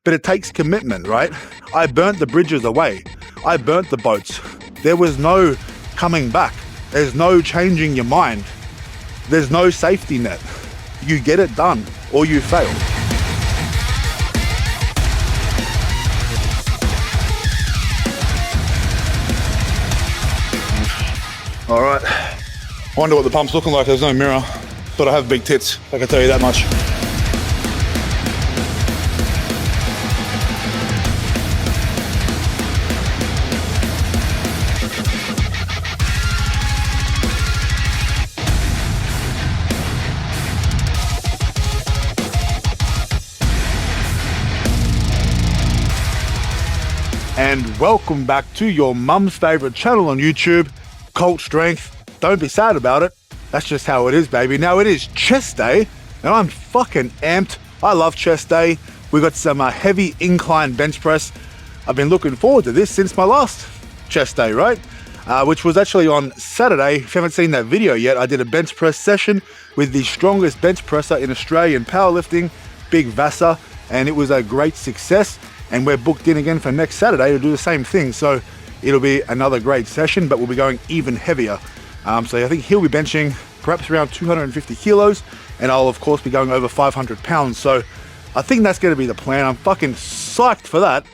But it takes commitment, right? I burnt the bridges away. I burnt the boats. There was no coming back. There's no changing your mind. There's no safety net. You get it done or you fail. All right, wonder what the pump's looking like. There's no mirror, but I have big tits, I can tell you that much. And welcome back to your mum's favorite channel on YouTube, Cult Strength. Don't be sad about it. That's just how it is, baby. Now it is chest day, and I'm fucking amped. I love chest day. We got some heavy incline bench press. I've been looking forward to this since my last chest day, right? Which was actually on Saturday. If you haven't seen that video yet, I did a bench press session with the strongest bench presser in Australian powerlifting, Big Vasa, and it was a great success. And we're booked in again for next Saturday to do the same thing. So it'll be another great session, but we'll be going even heavier. So I think he'll be benching perhaps around 250 kilos, and I'll of course be going over 500 pounds. So I think that's gonna be the plan. I'm fucking psyched for that.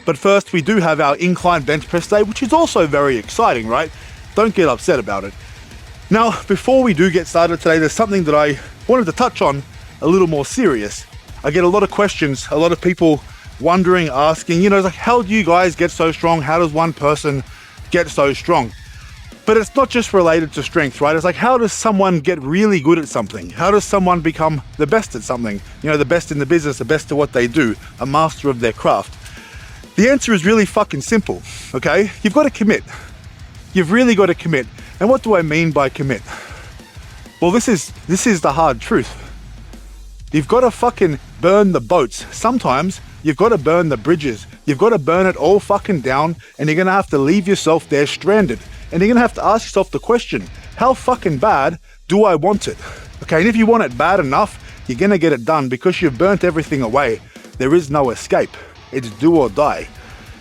But first, we do have our incline bench press day, which is also very exciting, right? Don't get upset about it. Now, before we do get started today, there's something that I wanted to touch on a little more serious. I get a lot of questions, a lot of people wondering, asking, you know, like, how do you guys get so strong? How does one person get so strong? But it's not just related to strength, right? It's like, how does someone get really good at something? How does someone become the best at something? You know, the best in the business, the best at what they do, a master of their craft. The answer is really fucking simple, okay? You've got to commit. You've really got to commit. And what do I mean by commit? Well, this is the hard truth. You've got to fucking burn the boats. Sometimes you've got to burn the bridges. You've got to burn it all fucking down, and you're going to have to leave yourself there stranded. And you're going to have to ask yourself the question, how fucking bad do I want it? Okay, and if you want it bad enough, you're going to get it done because you've burnt everything away. There is no escape. It's do or die.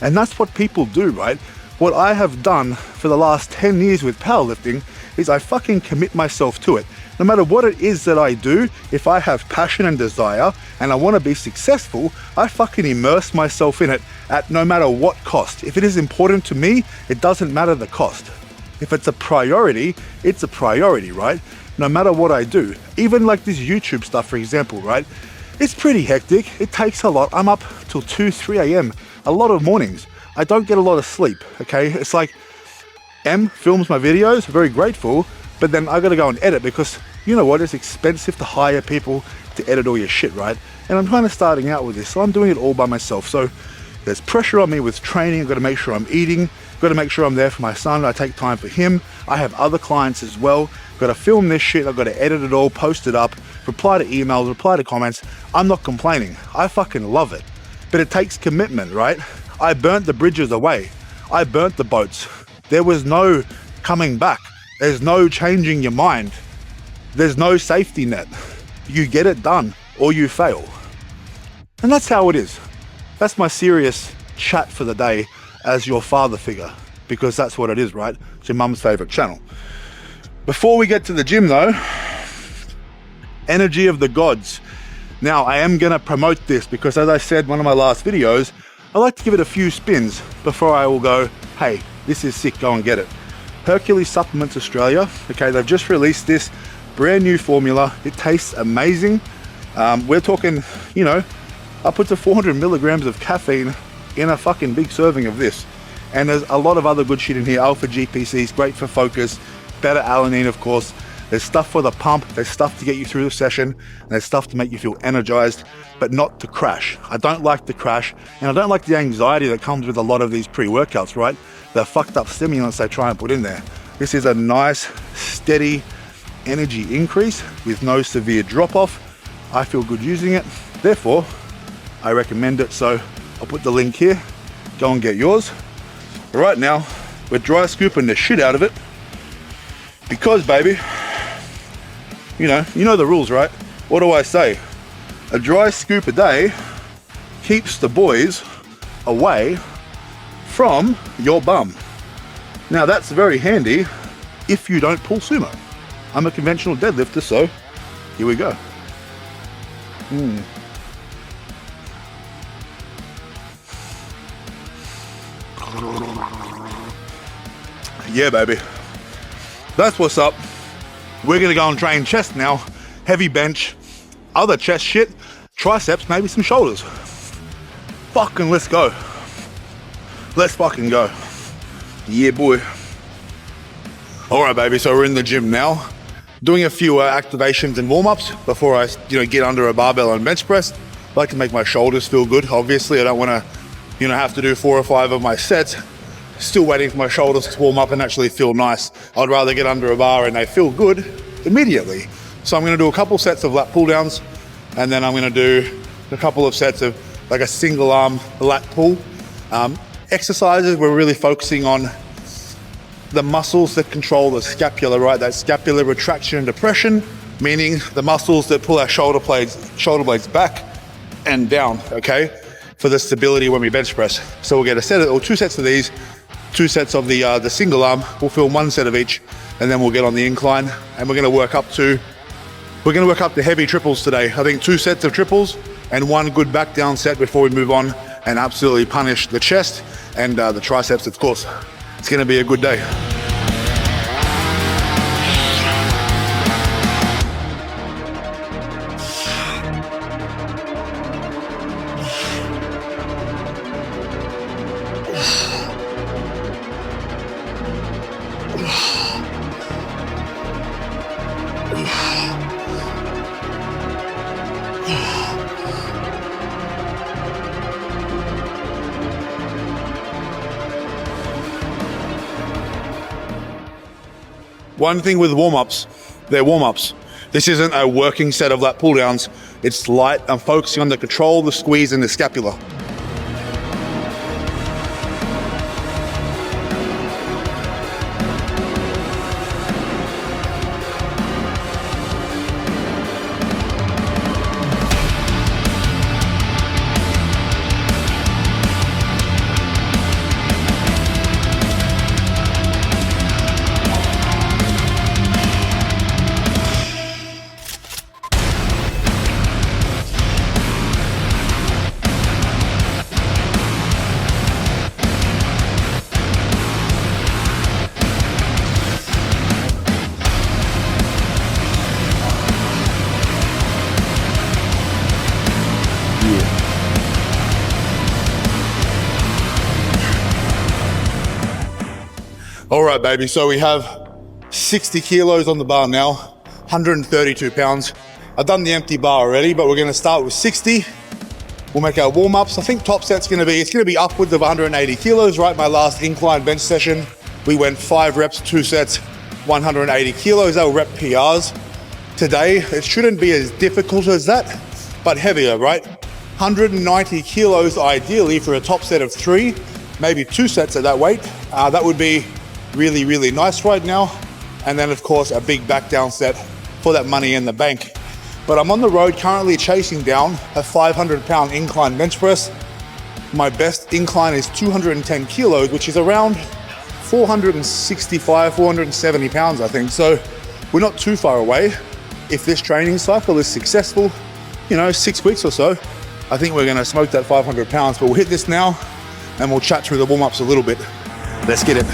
And that's what people do, right? What I have done for the last 10 years with powerlifting is I fucking commit myself to it. No matter what it is that I do, if I have passion and desire and I want to be successful, I fucking immerse myself in it at no matter what cost. If it is important to me, it doesn't matter the cost. If it's a priority, it's a priority, right? No matter what I do. Even like this YouTube stuff, for example, right? It's pretty hectic. It takes a lot. I'm up till 2, 3 a.m. a lot of mornings. I don't get a lot of sleep, okay? It's like M films my videos, very grateful, but then I gotta go and edit because you know what, it's expensive to hire people to edit all your shit, right? And I'm kind of starting out with this, so I'm doing it all by myself. So there's pressure on me with training. I've got to make sure I'm eating, got to make sure I'm there for my son. I take time for him. I have other clients as well. Got to film this shit. I've got to edit it all, post it up, reply to emails, reply to comments. I'm not complaining. I fucking love it. But it takes commitment, right? I burnt the bridges away. I burnt the boats. There was no coming back. There's no changing your mind. There's no safety net. You get it done or you fail. And that's how it is. That's my serious chat for the day as your father figure, because that's what it is, right? It's your mum's favorite channel. Before we get to the gym though, energy of the gods. Now I am gonna promote this because, as I said in one of my last videos, I like to give it a few spins before I will go, hey, this is sick, go and get it. Hercules Supplements Australia, okay, they've just released this brand new formula. It tastes amazing. We're talking, you know, up to 400 milligrams of caffeine in a fucking big serving of this. And there's a lot of other good shit in here. Alpha GPCs, great for focus, beta alanine, of course. There's stuff for the pump, there's stuff to get you through the session, and there's stuff to make you feel energized, but not to crash. I don't like to crash, and I don't like the anxiety that comes with a lot of these pre-workouts, right? The fucked up stimulants they try and put in there. This is a nice, steady energy increase with no severe drop-off. I feel good using it, therefore, I recommend it. So I'll put the link here, go and get yours. Right now, we're dry scooping the shit out of it, because baby, you know the rules, right? What do I say? A dry scoop a day keeps the boys away from your bum. Now that's very handy if you don't pull sumo. I'm a conventional deadlifter, so here we go. Yeah, baby. That's what's up. We're gonna go and train chest now. Heavy bench, other chest shit, triceps, maybe some shoulders. Fucking let's go. Let's fucking go. Yeah, boy. All right, baby, so we're in the gym now. Doing a few activations and warm-ups before I get under a barbell and bench press. I like to make my shoulders feel good. Obviously, I don't wanna have to do 4 or 5 of my sets. Still waiting for my shoulders to warm up and actually feel nice. I'd rather get under a bar and they feel good immediately. So I'm gonna do a couple sets of lat pull downs, and then I'm gonna do a couple of sets of like a single arm lat pull. Exercises, we're really focusing on the muscles that control the scapula, right? That scapular retraction and depression, meaning the muscles that pull our shoulder blades back and down, okay? For the stability when we bench press. So we'll get a set or 2 sets of these, 2 sets of the single arm. We'll film 1 set of each, and then we'll get on the incline, and we're gonna work up to heavy triples today. I think 2 sets of triples and 1 good back down set before we move on and absolutely punish the chest and the triceps, of course. It's gonna be a good day. One thing with warm-ups, they're warm-ups. This isn't a working set of lat pull-downs. It's light. I'm focusing on the control, the squeeze, and the scapula. All right, baby, so we have 60 kilos on the bar now, 132 pounds. I've done the empty bar already, but we're gonna start with 60. We'll make our warm-ups. I think top set's gonna be upwards of 180 kilos, right? My last incline bench session, we went 5 reps, 2 sets, 180 kilos. They were rep PRs. Today, it shouldn't be as difficult as that, but heavier, right? 190 kilos ideally for a top set of 3, maybe 2 sets at that weight. That would be really, really nice right now. And then of course a big back down set for that money in the bank. But I'm on the road currently chasing down a 500-pound incline bench press. My best incline is 210 kilos, which is around 465, 470 pounds, I think. So we're not too far away. If this training cycle is successful, 6 weeks or so, I think we're gonna smoke that 500 pounds. But we'll hit this now and we'll chat through the warm-ups a little bit. Let's get it.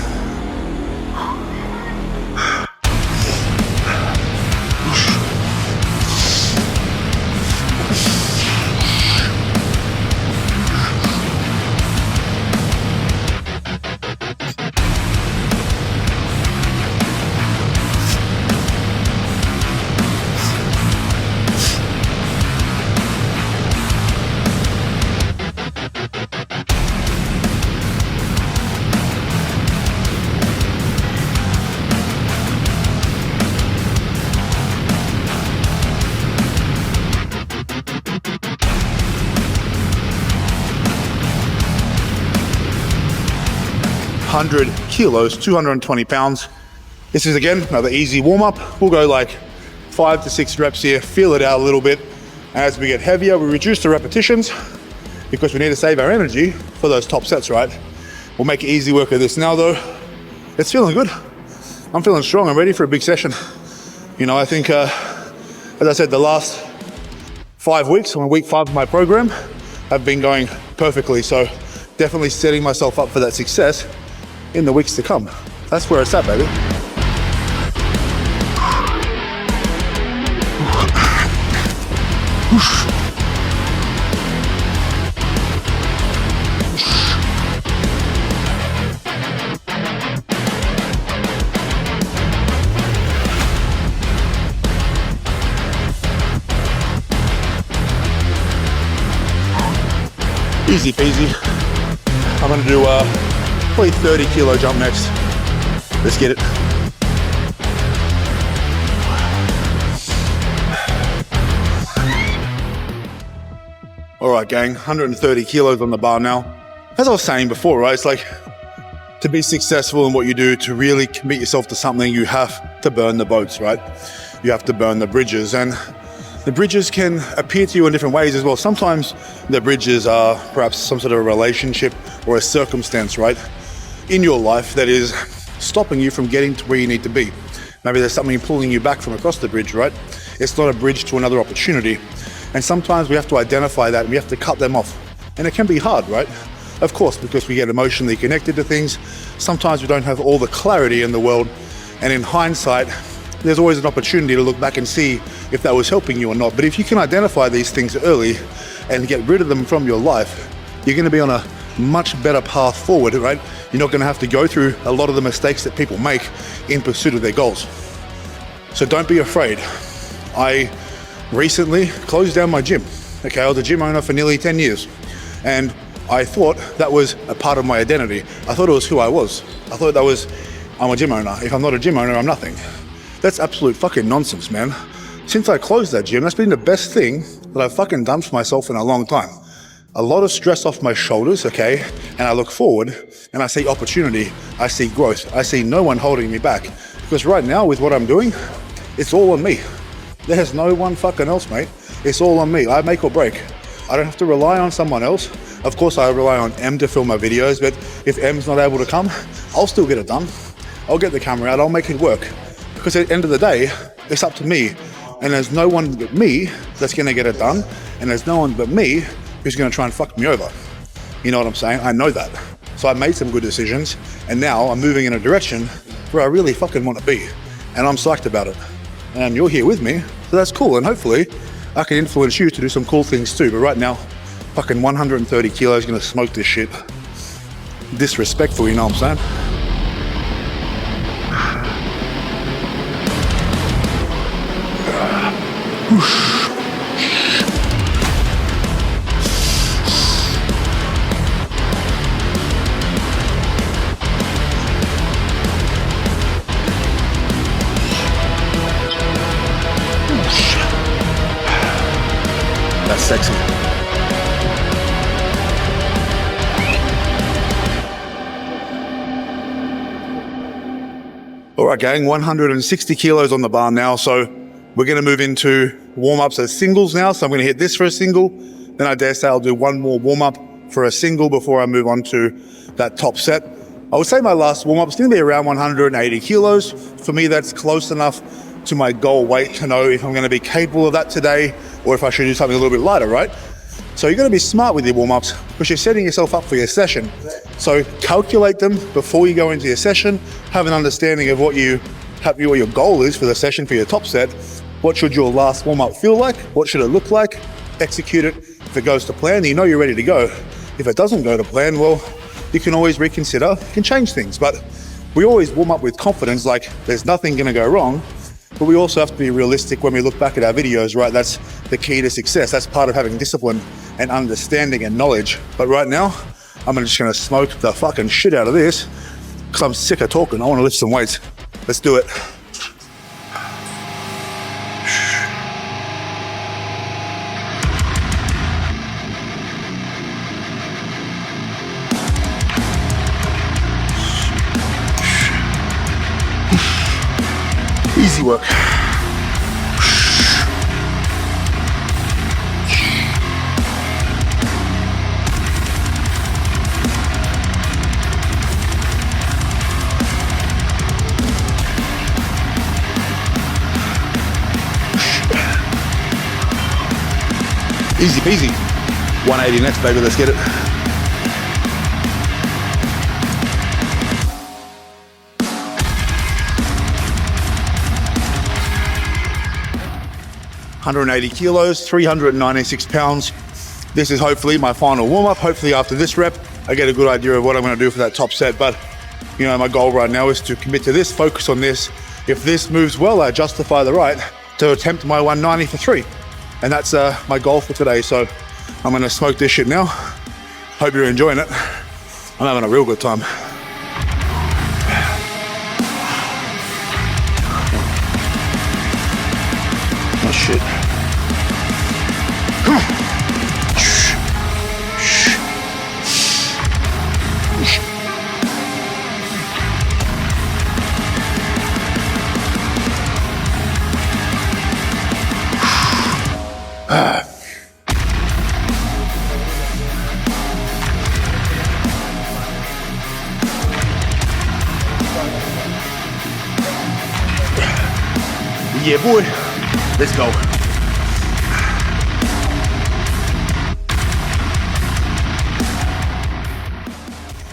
Kilos, 220 pounds. This is again another easy warm-up. We'll go like 5 to 6 reps here, feel it out a little bit. As we get heavier, we reduce the repetitions. because we need to save our energy for those top sets, right? We'll make easy work of this now though. It's feeling good. I'm feeling strong. I'm ready for a big session. You know, I think, as I said, the last 5 weeks, on week 5 of my program, have been going perfectly. So definitely setting myself up for that success in the weeks to come. That's where it's at, baby. Easy peasy. I'm gonna do probably 30 kilo jump next. Let's get it. All right, gang, 130 kilos on the bar now. As I was saying before, right, it's like to be successful in what you do, to really commit yourself to something, you have to burn the boats, right? You have to burn the bridges, and the bridges can appear to you in different ways as well. Sometimes the bridges are perhaps some sort of a relationship or a circumstance, right, in your life that is stopping you from getting to where you need to be. Maybe there's something pulling you back from across the bridge, right? It's not a bridge to another opportunity. And sometimes we have to identify that and we have to cut them off. And it can be hard, right? Of course, because we get emotionally connected to things. Sometimes we don't have all the clarity in the world. And in hindsight, there's always an opportunity to look back and see if that was helping you or not. But if you can identify these things early and get rid of them from your life, you're gonna be on a much better path forward, right? You're not gonna have to go through a lot of the mistakes that people make in pursuit of their goals. So don't be afraid. I recently closed down my gym. Okay, I was a gym owner for nearly 10 years. And I thought that was a part of my identity. I thought it was who I was. I thought that was, I'm a gym owner. If I'm not a gym owner, I'm nothing. That's absolute fucking nonsense, man. Since I closed that gym, that's been the best thing that I've fucking done for myself in a long time. A lot of stress off my shoulders, okay? And I look forward and I see opportunity, I see growth, I see no one holding me back. Because right now with what I'm doing, it's all on me. There's no one fucking else, mate. It's all on me. I make or break. I don't have to rely on someone else. Of course, I rely on M to film my videos, but if M's not able to come, I'll still get it done. I'll get the camera out, I'll make it work. Because at the end of the day, it's up to me. And there's no one but me that's gonna get it done. And there's no one but me who's gonna try and fuck me over. You know what I'm saying? I know that. So I made some good decisions, and now I'm moving in a direction where I really fucking wanna be. And I'm psyched about it. And you're here with me, so that's cool. And hopefully I can influence you to do some cool things too. But right now, fucking 130 kilos gonna smoke this shit. Disrespectful, you know what I'm saying? That's sexy. All right, gang, 160 kilos on the bar now. So we're gonna move into warm-ups as singles now. So I'm gonna hit this for a single. Then I dare say I'll do one more warm-up for a single before I move on to that top set. I would say my last warm-up is gonna be around 180 kilos. For me, that's close enough to my goal weight to know if I'm gonna be capable of that today or if I should do something a little bit lighter, right? So you're gonna be smart with your warm-ups because you're setting yourself up for your session. So calculate them before you go into your session, have an understanding of what your goal is for the session, for your top set. What should your last warm-up feel like? What should it look like? Execute it. If it goes to plan, you know you're ready to go. If it doesn't go to plan, well, you can always reconsider, you can change things. But we always warm up with confidence, like there's nothing gonna go wrong. But we also have to be realistic when we look back at our videos, right? That's the key to success. That's part of having discipline and understanding and knowledge. But right now, I'm just gonna smoke the fucking shit out of this because I'm sick of talking. I wanna lift some weights. Let's do it. Easy work. Easy peasy. 180 next, baby, let's get it. $180 kilos, 396 pounds. This is hopefully my final warm-up. Hopefully after this rep, I get a good idea of what I'm gonna do for that top set. But you know, my goal right now is to commit to this, focus on this. If this moves well, I justify the right to attempt my 190 for 3. And that's my goal for today. So I'm gonna smoke this shit now. Hope you're enjoying it. I'm having a real good time. Oh shit. Come on. Yeah, boy. Let's go.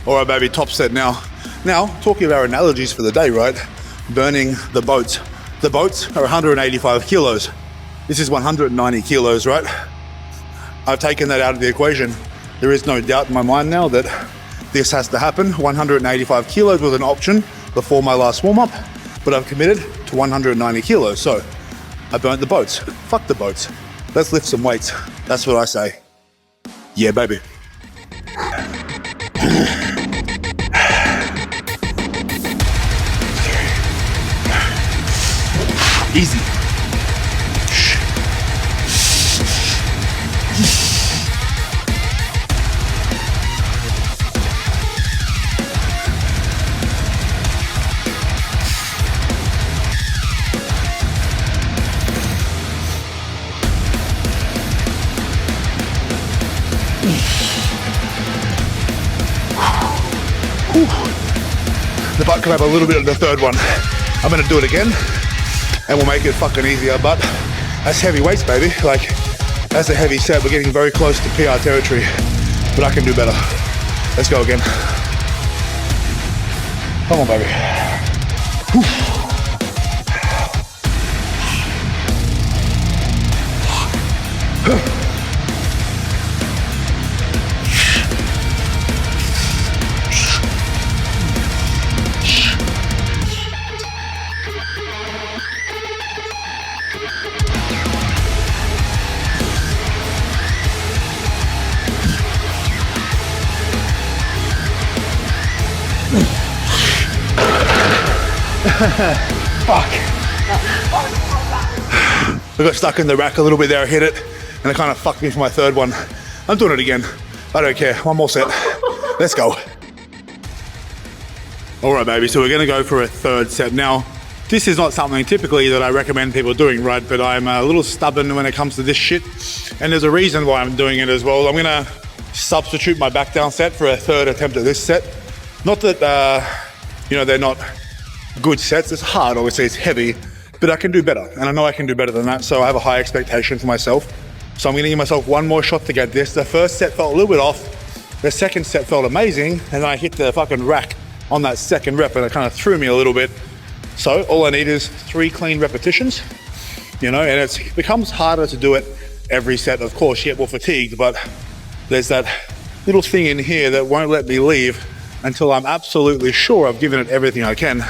All right, baby, top set now. Now, talking about analogies for the day, right? Burning the boats. The boats are 185 kilos. This is 190 kilos, right? I've taken that out of the equation. There is no doubt in my mind now that this has to happen. 185 kilos was an option before my last warm-up, but I've committed to 190 kilos. So I burnt the boats. Fuck the boats. Let's lift some weights. That's what I say. Yeah, baby. Easy. The butt can have a little bit of the third one. I'm gonna do it again and we'll make it fucking easier, but that's heavy weights, baby. Like, that's a heavy set. We're getting very close to PR territory, but I can do better. Let's go again. Come on, baby. Whew. Fuck. I got stuck in the rack a little bit there, I hit it, and it kind of fucked me for my third one. I'm doing it again. I don't care. One more set. Let's go. All right, baby, so we're gonna go for a third set. Now, this is not something typically that I recommend people doing, right? But I'm a little stubborn when it comes to this shit, and there's a reason why I'm doing it as well. I'm gonna substitute my back down set for a third attempt at this set. Not that, you know, they're not good sets. It's hard, obviously, it's heavy, but I can do better. And I know I can do better than that, so I have a high expectation for myself. So I'm gonna give myself one more shot to get this. The first set felt a little bit off. The second set felt amazing, and then I hit the fucking rack on that second rep, and it kind of threw me a little bit. So all I need is 3 clean repetitions, you know, and it becomes harder to do it every set. Of course, you get more fatigued, but there's that little thing in here that won't let me leave until I'm absolutely sure I've given it everything I can.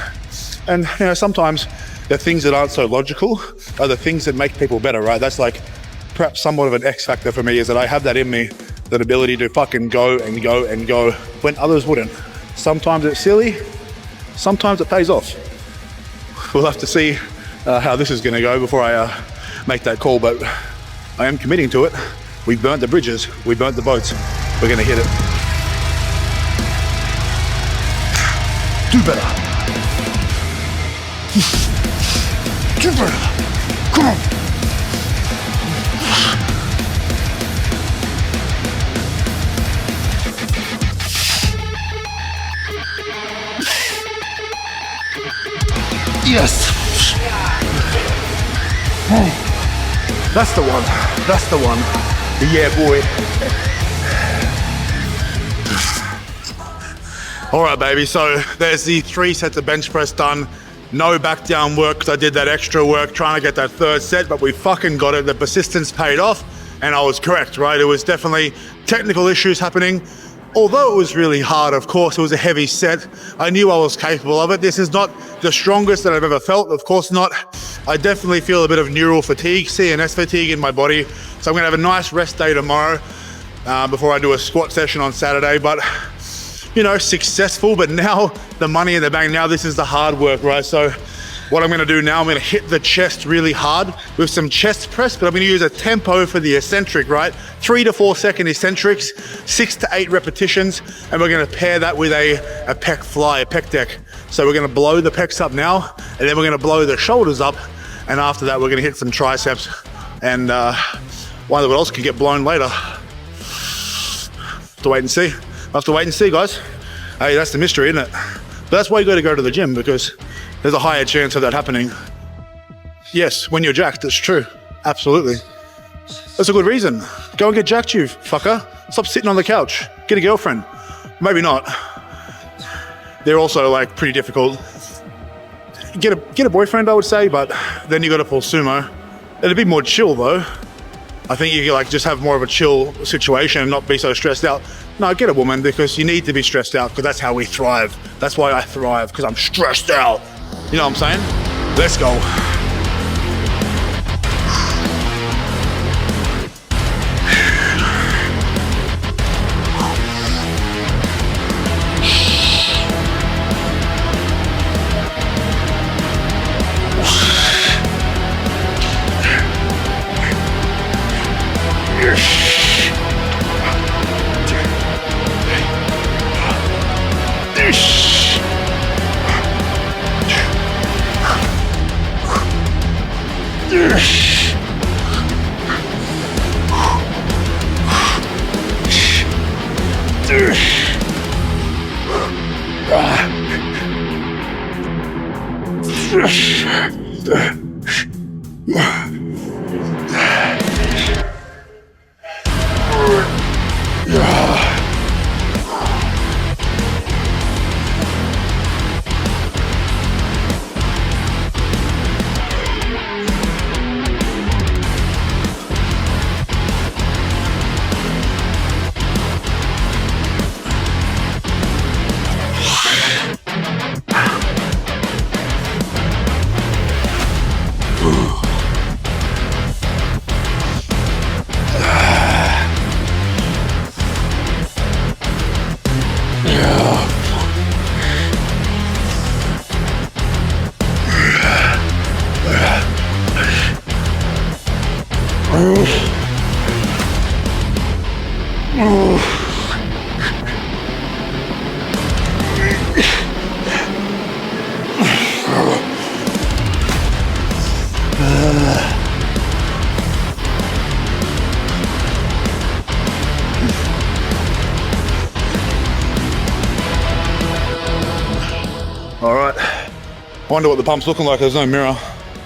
And you know, sometimes the things that aren't so logical are the things that make people better, right? That's like perhaps somewhat of an X factor for me, is that I have that in me, that ability to fucking go and go and go when others wouldn't. Sometimes it's silly, sometimes it pays off. We'll have to see how this is gonna go before I make that call, but I am committing to it. We burnt the bridges, we burnt the boats, we're gonna hit it. Do better. Do better. Come on. Yes. Oh. That's the one. That's the one. Yeah, boy. All right, baby, so there's the 3 sets of bench press done. No back down work because I did that extra work trying to get that 3rd set, but we fucking got it. The persistence paid off, and I was correct, right? It was definitely technical issues happening. Although it was really hard, of course, it was a heavy set. I knew I was capable of it. This is not the strongest that I've ever felt, of course not. I definitely feel a bit of neural fatigue, CNS fatigue in my body. So I'm gonna have a nice rest day tomorrow before I do a squat session on Saturday. But, you know, successful, but now the money in the bank, now this is the hard work, right? So what I'm gonna do now, I'm gonna hit the chest really hard with some chest press, but I'm gonna use a tempo for the eccentric, right? 3 to 4 second eccentrics, 6 to 8 repetitions, and we're gonna pair that with a pec fly, a pec deck. So we're gonna blow the pecs up now, and then we're gonna blow the shoulders up, and after that, we're gonna hit some triceps, and wonder what else could get blown later. Have to wait and see. I'll have to wait and see, guys. Hey, that's the mystery, isn't it? But that's why you gotta go to the gym, because there's a higher chance of that happening. Yes, when you're jacked, it's true. Absolutely. That's a good reason. Go and get jacked, you fucker. Stop sitting on the couch. Get a girlfriend. Maybe not. They're also like pretty difficult. Get a boyfriend, I would say, but then you gotta pull sumo. It'd be more chill though. I think you can like just have more of a chill situation and not be so stressed out. No, get a woman because you need to be stressed out because that's how we thrive. That's why I thrive, because I'm stressed out. You know what I'm saying? Let's go. All right, I wonder what the pump's looking like. There's no mirror,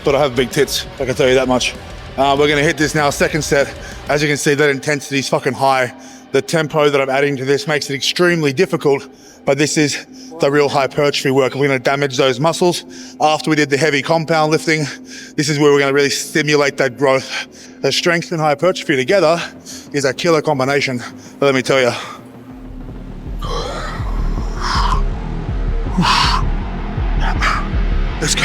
but I have big tits, I can tell you that much. We're gonna hit this now, second set. As you can see, that intensity's fucking high. The tempo that I'm adding to this makes it extremely difficult, but this is the real hypertrophy work. We're gonna damage those muscles. After we did the heavy compound lifting, this is where we're gonna really stimulate that growth. The strength and hypertrophy together is a killer combination, but let me tell you. Let's go.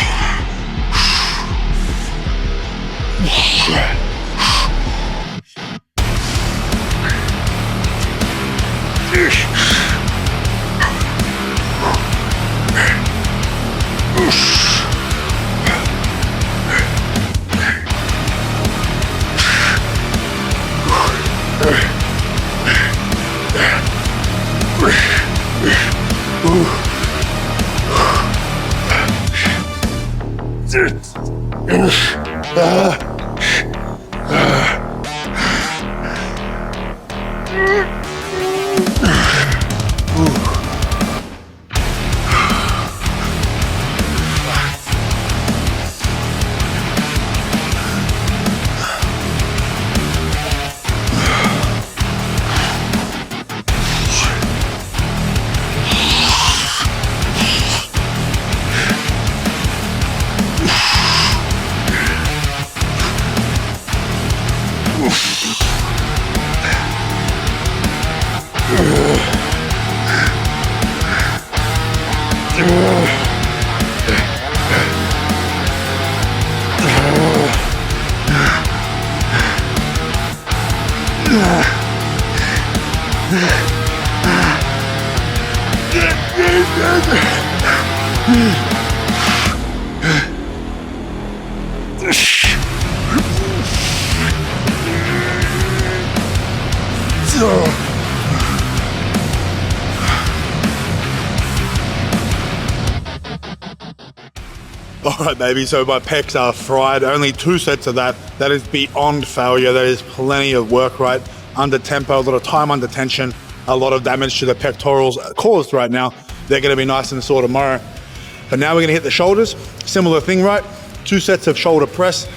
Alright baby, so my pecs are fried, only 2 sets of that. That is beyond failure, that is plenty of work, right? Under tempo, a lot of time under tension, a lot of damage to the pectorals caused right now. They're gonna be nice and sore tomorrow. But now we're gonna hit the shoulders, similar thing, right? 2 sets of shoulder press,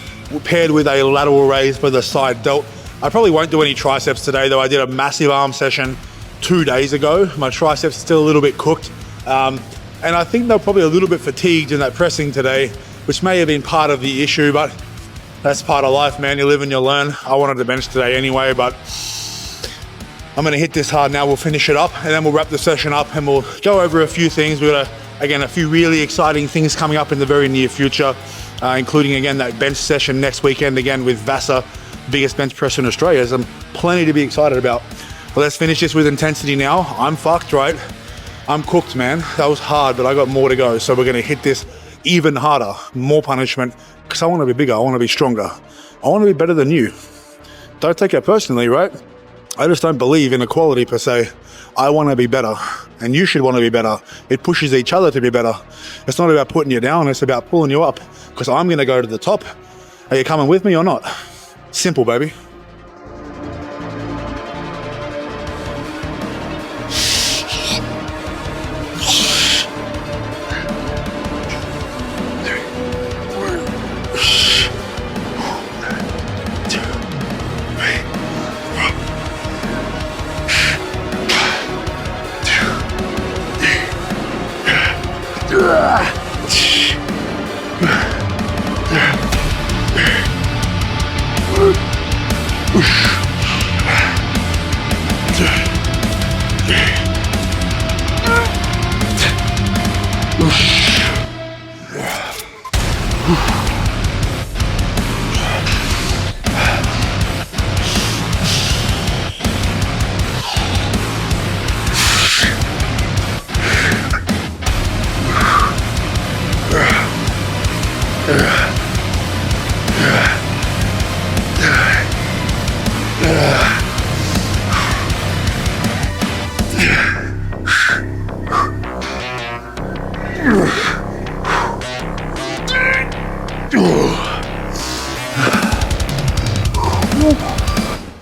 paired with a lateral raise for the side delt. I probably won't do any triceps today though. I did a massive arm session 2 days ago. My triceps are still a little bit cooked. And I think they're probably a little bit fatigued in that pressing today, which may have been part of the issue, but that's part of life, man. You live and you learn. I wanted to bench today anyway, but I'm gonna hit this hard now. We'll finish it up and then we'll wrap the session up and we'll go over a few things. We've got, again, a few really exciting things coming up in the very near future, including, again, that bench session next weekend, again, with Vasa, biggest bench press in Australia. So plenty to be excited about. But let's finish this with intensity now. I'm fucked, right? I'm cooked, man. That was hard, but I got more to go. So we're gonna hit this even harder, more punishment, because I wanna be bigger, I wanna be stronger. I wanna be better than you. Don't take it personally, right? I just don't believe in equality per se. I wanna be better, and you should wanna be better. It pushes each other to be better. It's not about putting you down, it's about pulling you up, because I'm gonna go to the top. Are you coming with me or not? Simple, baby.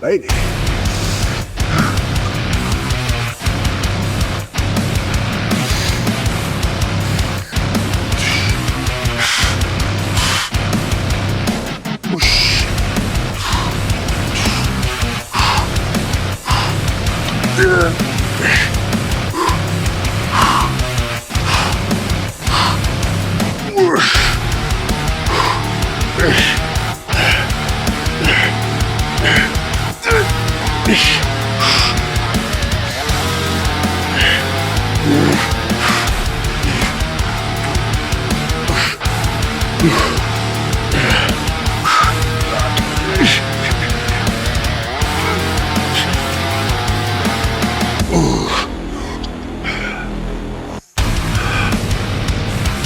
Lady.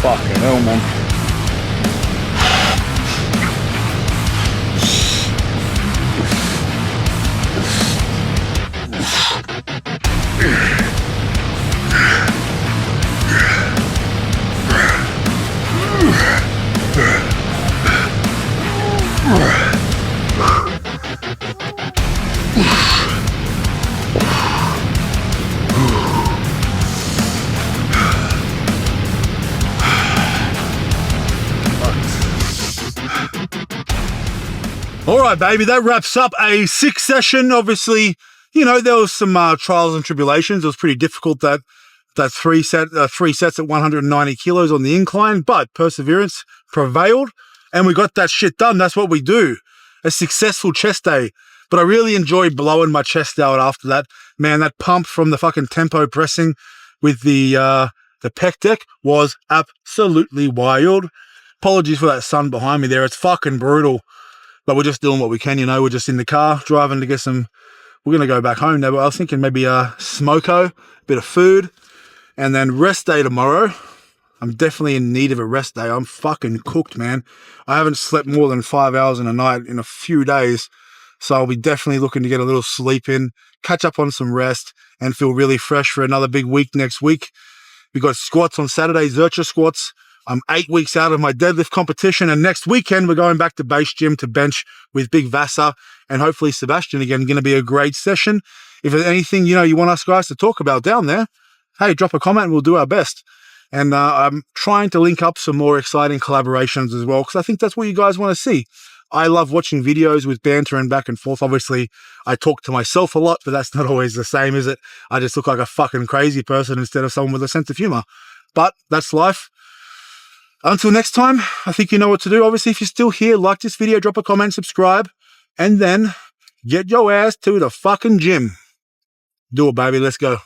Fucking hell, man. All right, baby, that wraps up a 6th session. Obviously, you know, there was some trials and tribulations. It was pretty difficult, that three sets at 190 kilos on the incline, but perseverance prevailed and we got that shit done. That's what we do. A successful chest day. But I really enjoyed blowing my chest out after that. Man, that pump from the fucking tempo pressing with the The pec deck was absolutely wild. Apologies for that sun behind me there. It's fucking brutal. But we're just doing what we can, you know. We're just in the car, driving to get some... We're going to go back home now, but I was thinking maybe a smoko, a bit of food, and then rest day tomorrow. I'm definitely in need of a rest day. I'm fucking cooked, man. I haven't slept more than 5 hours in a night in a few days, so I'll be definitely looking to get a little sleep in, catch up on some rest, and feel really fresh for another big week next week. We got squats on Saturday, Zercher squats. I'm 8 weeks out of my deadlift competition, and next weekend we're going back to base gym to bench with Big Vasa and hopefully Sebastian again. Going to be a great session. If there's anything you want us guys to talk about down there, hey, drop a comment and we'll do our best. And I'm trying to link up some more exciting collaborations as well, because I think that's what you guys want to see. I love watching videos with banter and back and forth. Obviously, I talk to myself a lot, but that's not always the same, is it? I just look like a fucking crazy person instead of someone with a sense of humor. But that's life. Until next time, I think you know what to do. Obviously, if you're still here, like this video, drop a comment, subscribe, and then get your ass to the fucking gym. Do it, baby. Let's go.